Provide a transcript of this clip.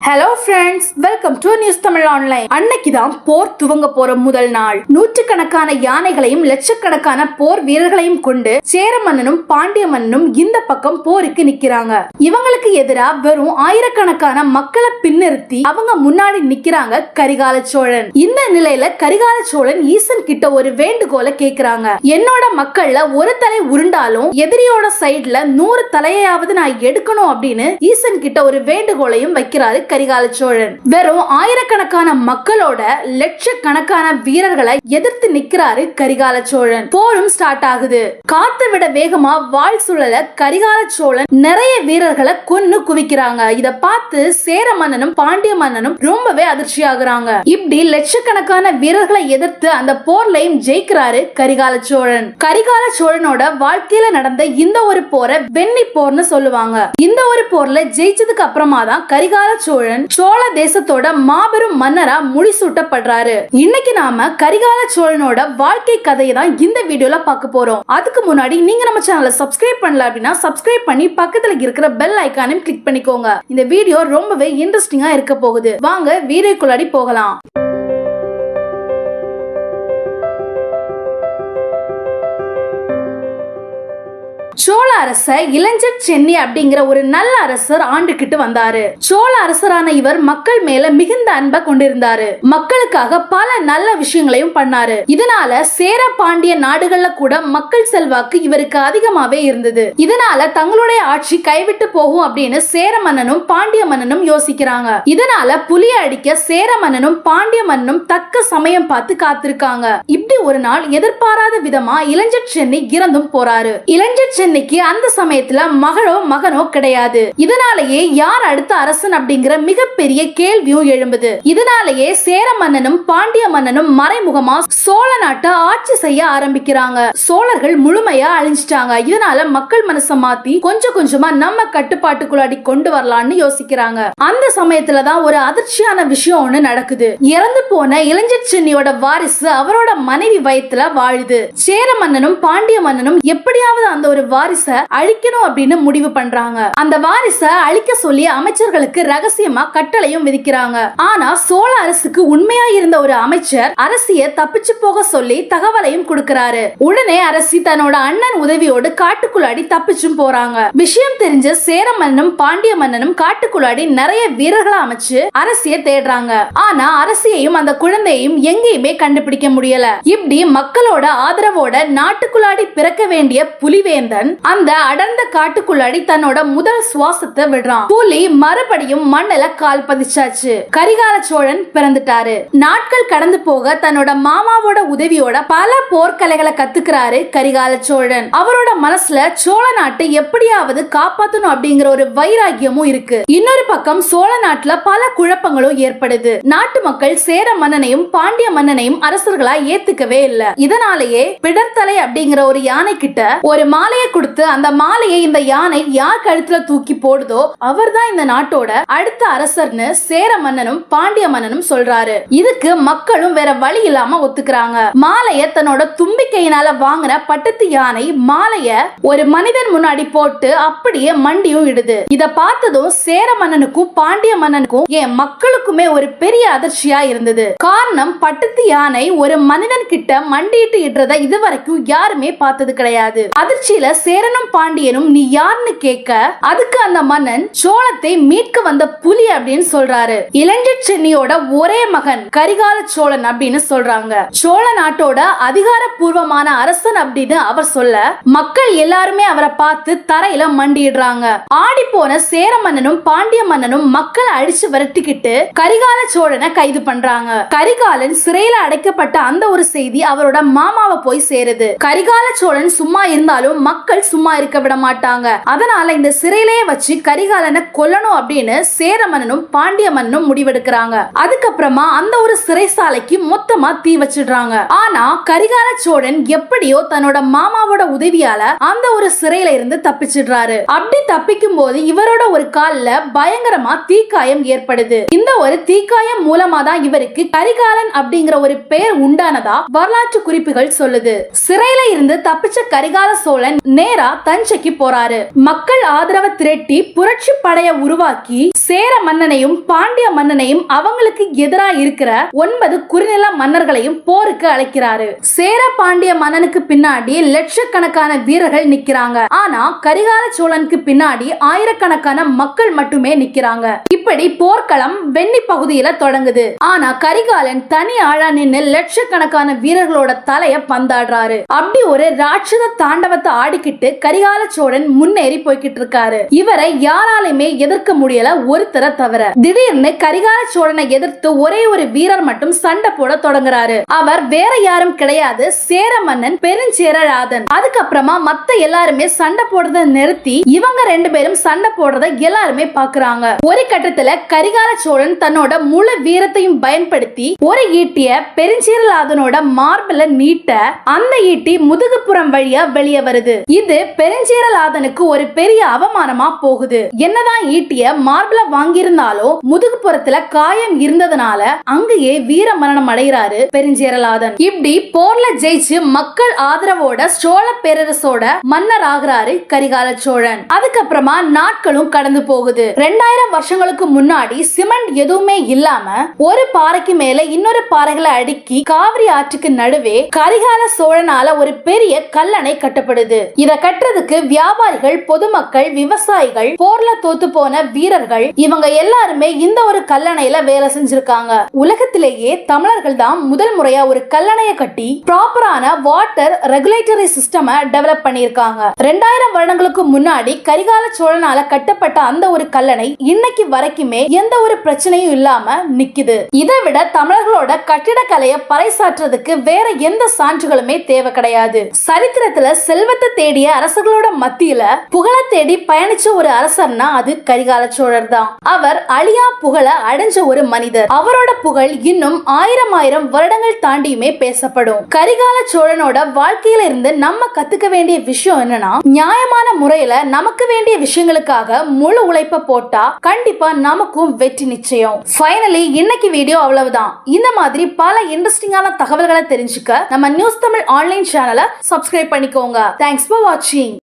Hello friends, welcome to news Tamil online. அன்னைக்குதான் போர் துவங்க போற முதல் நாள். நூற்றுக்கணக்கான யானைகளையும் லட்சக்கணக்கான போர் வீரர்களையும் கொண்டு சேர மன்னனும் பாண்டிய மன்னனும் இந்த பக்கம் போருக்கு நிக்கிறாங்க. இவங்களுக்கு எதிரா வெறும் ஆயிரக்கணக்கான மக்களை பின்னிறுத்தி அவங்க முன்னாடி நிக்கிறாங்க கரிகால சோழன். இந்த நிலையில கரிகால சோழன் ஈசன் கிட்ட ஒரு வேண்டுகோளை கேக்குறாங்க. என்னோட மக்கள்ல ஒரு தலை உருண்டாலும் எதிரியோட சைடுல 100 தலையாவது நான் எடுக்கணும் அப்படின்னு ஈசன் கிட்ட ஒரு வேண்டுகோளையும் வைக்கிறாரு கரிகால சோழன். வெறும் ஆயிரக்கணக்கான மக்களோட லட்சக்கணக்கான வீரர்களை எதிர்த்து நிக்கிறாரு கரிகால சோழன். போரும் ஸ்டார்ட் ஆகுது. காத்து விட வேகமா வாள் சுழல கரிகால சோழன் நிறைய வீரர்களை கொன்னு குவிக்கிறாங்க. இத பார்த்து சேர மன்னனும் பாண்டிய மன்னனும் ரொம்பவே அதிர்ச்சி ஆகுறாங்க. இப்படி லட்சக்கணக்கான வீரர்களை எதிர்த்து அந்த போர்லையும் ஜெயிக்கிறாரு கரிகால சோழன். கரிகால சோழனோட வாழ்க்கையில நடந்த இந்த ஒரு போரை வெண்ணி போர்னு சொல்லுவாங்க. இந்த ஒரு போர்ல ஜெயிச்சதுக்கு அப்புறமா தான் கரிகால சோழன் சோழ தேசத்தோட மாபெரும் மன்னரா முடிசூட்டப்படுறாரு. இன்னைக்கு நாம கரிகால சோழனோட வாழ்க்கை கதையை தான் இந்த வீடியோல பார்க்க போறோம். அதுக்கு முன்னாடி நீங்க நம்ம சேனலை சப்ஸ்கிரைப் பண்ணல அப்படின்னா சப்ஸ்கிரைப் பண்ணி பக்கத்துல இருக்கிற பெல் ஐகானையும் கிளிக் பண்ணிக்கோங்க. இந்த வீடியோ ரொம்பவே இன்ட்ரெஸ்டிங்கா இருக்க போகுது. வாங்க வீடியோக்குள்ளாடி போகலாம். சோழ அரச இளஞ்சர் சென்னி அப்படிங்கிற ஒரு நல்ல அரசர் ஆண்டுகிட்டு வந்தாரு. சோழ அரசரான இவர் மக்கள் மேல மிகுந்த அன்பை கொண்டிருந்தாரு. மக்களுக்காக பல நல்ல விஷயங்களையும் பண்ணாரு. இதனால சேர பாண்டிய நாடுகள்ல கூட மக்கள் செல்வாக்கு இவருக்கு அதிகமாவே இருந்தது. இதனால தங்களுடைய ஆட்சி கைவிட்டு போகும் அப்படின்னு சேர மன்னனும் பாண்டிய மன்னனும் யோசிக்கிறாங்க. இதனால புலிய அடிக்க சேர மன்னனும் பாண்டிய மன்னனும் தக்க சமயம் பார்த்து காத்திருக்காங்க. இப்படி ஒரு நாள் எதிர்பாராத விதமா இளஞ்சர் சென்னி இறந்தும் போறாரு. இளஞ்சர் சென்னிக்கு அந்த சமயத்துல மகளோ மகனோ கிடையாது. இதனாலேயே யார் அடுத்த அரசன் அப்படிங்கிற மிகப்பெரிய கேள்வியும் எழும்புது. இதனாலேயே சேர மன்னனும் பாண்டிய மன்னனும் மறைமுகமா சோழ நாட்டை ஆட்சி செய்ய ஆரம்பிக்கிறாங்க. சோழர்கள் முழுமையா அழிஞ்சிட்டாங்க. இதனால மக்கள் மனசை மாத்தி கொஞ்சம் கொஞ்சமா நம்ம கட்டுப்பாட்டுக்குள்ளாடி கொண்டு வரலாம்னு யோசிக்கிறாங்க. அந்த சமயத்துலதான் ஒரு அதிர்ச்சியான விஷயம் ஒண்ணு நடக்குது. இறந்து போன இளஞ்சர் சென்னியோட வாரிசு அவரோட மனைவி வயத்துல வாழுது. சேர மன்னனும் பாண்டிய மன்னனும் எப்படியாவது அந்த ஒரு வாரிசை அழிக்கணும் அப்படின்னு முடிவு பண்றாங்க. அந்த வாரிசை அழிக்க சொல்லி அமைச்சர்களுக்கு ரகசியமா கட்டளையும் விதிக்கிறாங்க. ஆனா சோழ அரசுக்கு உண்மையா இருந்த ஒரு அமைச்சர் அரசிய தப்பிச்சு போக சொல்லி தகவலையும் கொடுக்கிறாரு. உடனே அரசி தன்னோட அண்ணன் உதவியோடு காட்டுக்குள்ளாடி தப்பிச்சும் போறாங்க. விஷயம் தெரிஞ்ச சேர மன்னனும் பாண்டிய மன்னனும் காட்டுக்குள்ளாடி நிறைய வீரர்களை அமைச்சு அரசிய தேடுறாங்க. ஆனா அரசியையும் அந்த குழந்தையையும் எங்கேயுமே கண்டுபிடிக்க முடியல. இப்படி மக்களோட ஆதரவோட நாட்டுக்குள்ளாடி பிறக்க வேண்டிய புலிவேந்தன் அந்த அடர்ந்த காட்டுக்குள்ளாடி தன்னோட முதல் சுவாசத்தை விடுறான். புலி மறுபடியும் மண்ணில கால் பதிச்சாச்சு. கரிகால சோழன் பிறந்துட்டாரு. நாட்கள் கடந்து போக தன்னோட மாமாவோட உதவியோட பல போர்க்கலைகளை கத்துக்கிறாரு கரிகால சோழன். அவரோட மனசுல சோழ நாட்டை எப்படியாவது காப்பாத்தணும் அப்படிங்கிற ஒரு வைராகியமும் இருக்கு. இன்னொரு பக்கம் சோழ நாட்டுல பல குழப்பங்களும் ஏற்படுது. நாட்டு மக்கள் சேர மன்னனையும் பாண்டிய மன்னனையும் அரசர்களா ஏத்துக்கவே இல்ல. இதனாலேயே பிடர்த்தலை அப்படிங்கிற ஒரு யானை கிட்ட ஒரு மாலையை கொடுத்து அந்த மாலையை இந்த யானை யார் கழுத்துல தூக்கி போடுதோ அவர்தான் இந்த நாட்டோட அடுத்த அரசர்னு சேர மன்னனும் பாண்டிய மன்னனும் சொல்றாரு. இதுக்கு மக்களும் வேற வழி இல்லாம ஒத்துக்கிறாங்க. மாலைய தன்னோட தும்பிக்கையினால வாங்கின பட்டத்து யானை மாலைய ஒரு மனிதன் முன்னாடி போட்டு அப்படியே மண்டியும் இடுது. இத பார்த்ததும் சேர மன்னனுக்கும் பாண்டிய மன்னனுக்கும் என் மக்களுக்குமே ஒரு பெரிய அதிர்ச்சியா இருந்தது. காரணம் பட்டத்து யானை ஒரு மனிதன் கிட்ட மண்டிட்டு இடுறத இதுவரைக்கும் யாருமே பார்த்தது கிடையாது. அதிர்ச்சியில சேரனும் பாண்டியனும் நீ யாருன்னு கேட்க அதுக்கு அந்த மன்னன் சோழத்தை மீட்க வந்த புலி அப்படின்னு சொல்றாரு. இளஞ்சர் சென்னியோட ஒரே மகன் கரிகால சோழன் அப்படின்னு சொல்றாங்க. சோழ நாட்டோட அதிகாரப்பூர்வமான அரசன் அப்படின்னு அவர் சொல்ல மக்கள் எல்லாருமே அவரை பார்த்து தரையில மண்டிடுறாங்க. ஆடி போன சேர மன்னனும் பாண்டிய மன்னனும் மக்களை அடிச்சு விரட்டிக்கிட்டு கரிகால சோழனை கைது பண்றாங்க. கரிகாலன் சிறையில அடைக்கப்பட்ட அந்த ஒரு செய்தி அவரோட மாமாவை போய் சேருது. கரிகால சோழன் சும்மா இருந்தாலும் மக்கள் சும்மா இருக்க விட மாட்டாங்க. அதனால இந்த சிறையிலேயே வச்சு கரிகாலனை கொல்லணும் அப்படின்னு சேர மன்னனும் பாண்டிய மன்னனும் முடிவெடுக்கிறாங்க. அதுக்கப்புறமா அந்த ஒரு சிறைசாலைக்கு மொத்தமா தீ வச்சிடுறாங்க. ஆனா கரிகால சோழன் எப்படியோ தன்னோட மாமாவோட உதவியால அந்த ஒரு சிறையில இருந்து தப்பிச்சிடுறாரு. அப்படி தப்பிக்கும் போது இவரோட ஒரு கால்ல பயங்கரமா தீக்காயம் ஏற்படுது. இந்த ஒரு தீக்காயம் மூலமா தான் இவருக்கு கரிகாலன் அப்படிங்கிற ஒரு பெயர் உண்டானதா வரலாற்று குறிப்புகள் சொல்லுது. சிறையில இருந்து தப்பிச்ச கரிகால சோழன் நேரா தஞ்சைக்கு போறாரு. மக்கள் ஆதரவை திரட்டி புரட்சி படைய உருவாக்கி சேர மன்னனையும் பாண்டிய மன்னனையும் அவங்களுக்கு எதிராக இருக்கிற 9 குறுநில மன்னர்களையும் போருக்கு அழைக்கிறாரு. சேர பாண்டிய மன்னனுக்கு பின்னாடி லட்சக்கணக்கான வீரர்கள் நிக்கிறாங்க. ஆனா கரிகால சோழனுக்கு பின்னாடி ஆயிரக்கணக்கான மக்கள் மட்டுமே நிக்கிறாங்க. இப்படி போர்க்களம் வெண்ணி பகுதியில தொடங்குது. ஆனா கரிகாலன் தனி ஆளா நின்னு லட்சக்கணக்கான வீரர்களோட தலைய பந்தாடுறாரு. அப்படி ஒரு ராட்சத தாண்டவத்தை ஆடிக்கிட்டு கரிகால சோழன் முன்னேறி போய்கிட்டு இருக்காரு. இவரை யாராலுமே எதிர்க்க முடியல ஒருத்தரை தவிர. திடீர்னு கரிகால சோழனை எதிர்த்து ஒரே ஒரு வீரர் மட்டும் சண்டை போட தொடங்குறாரு. அவர் வேற யாரும் கிடையாது, சேர மன்னன் பெருஞ்சேரலாதன். அதுக்கப்புறமா மத்த எல்லாருமே சண்டை போடுறத நிறுத்தி இவங்க 2 பேரும் சண்டை போடுறத எல்லாருமே பாக்குறாங்க. ஒரு கட்டத்துல கரிகால சோழன் தன்னோட முழு வீரத்தையும் பயன்படுத்தி ஒரு ஈட்டிய பெருஞ்சேரலாதனோட மார்பில நீட்ட அந்த ஈட்டி முதுகுப்புறம் வழியா வெளியே வருது. இது பெருஞ்சேரலாதனுக்கு ஒரு பெரிய அவமானமா போகுது. என்னதான் ஈட்டிய மார்பில வாங்கியிருந்தாலும் முதுகுப்புறத்துல காயம் இருந்ததுனால அங்கேயே வீர மரணம் அடைகிறாரு பெருஞ்சேரலாதன். இப்படி போர்ல ஜெயிச்சு மக்கள் ஆதரவோட சோழ பேரரசோட மன்னர் ஆகிறாரு கரிகால சோழன். அதுக்கப்புறமா நாட்களும் கடந்து போகுது. 2000 வருஷங்களுக்கு முன்னாடி சிமெண்ட் எதுவுமே இல்லாம ஒரு பாறைக்கு மேல இன்னொரு பாறைகளை அடுக்கி காவிரி ஆற்றுக்கு நடுவே கரிகால சோழனால ஒரு பெரிய கல்லணை கட்டப்படுது. இத கட்டுறதுக்கு வியாபாரிகள், பொதுமக்கள், விவசாயிகள், போர்ல தோத்து போன வீரர்கள் இவங்க எல்லாருமே இந்த ஒரு கல்லணையில வேலை செஞ்சிருக்காங்க. உலகத்திலேயே தமிழர்கள் தான் முதல் முறையா ஒரு கல்லணையை கட்டி ப்ராப்பரான வாட்டர் ரெகுலேட்டரி சிஸ்டம் டெவலப் பண்ணிருக்காங்க. 2000 வருடங்களுக்கு முன்னாடி கரிகால சோழனால கட்டப்பட்ட அந்த ஒரு கல்லணை இன்னைக்கு வரைக்குமே எந்த ஒரு பிரச்சனையும் இல்லாம நிக்குது. இதை விட தமிழர்களோட கட்டிடக்கலையை பறைசாற்றுறதுக்கு வேற எந்த சான்றுகளுமே தேவை கிடையாது. சரித்திரத்துல செல்வத்தை தேடிய அரசர்களோட மத்தியில புகழ தேடி பயணிச்ச ஒரு அரசர்னா அது கரிகால சோழர் தான். அவர் அழியா புகழ அடைஞ்ச ஒரு மனிதர். அவரோட புகழ் இன்னும் 1000 வருடங்கள் தாண்டியுமே பேசப்படும். கரிகால சோழனோட வாழ்க்கையில இருந்து நம்ம கத்துக்க வேண்டிய விஷயம் என்னன்னா, நியாயமான முறையில நமக்கு வேண்டிய விஷயங்களுக்காக முழு உழைப்ப போட்டா கண்டிப்பா நமக்கும் வெற்றி நிச்சயம். ஃபைனலி இன்னைக்கு வீடியோ அவ்வளவுதான். இந்த மாதிரி பல இன்ட்ரெஸ்டிங்கான தகவல்களை தெரிஞ்சுக்க நம்ம நியூஸ் தமிழ் ஆன்லைன் சேனலை சப்ஸ்கிரைப் பண்ணிக்கோங்க. தேங்க்ஸ் ஃபார் வாட்சிங்.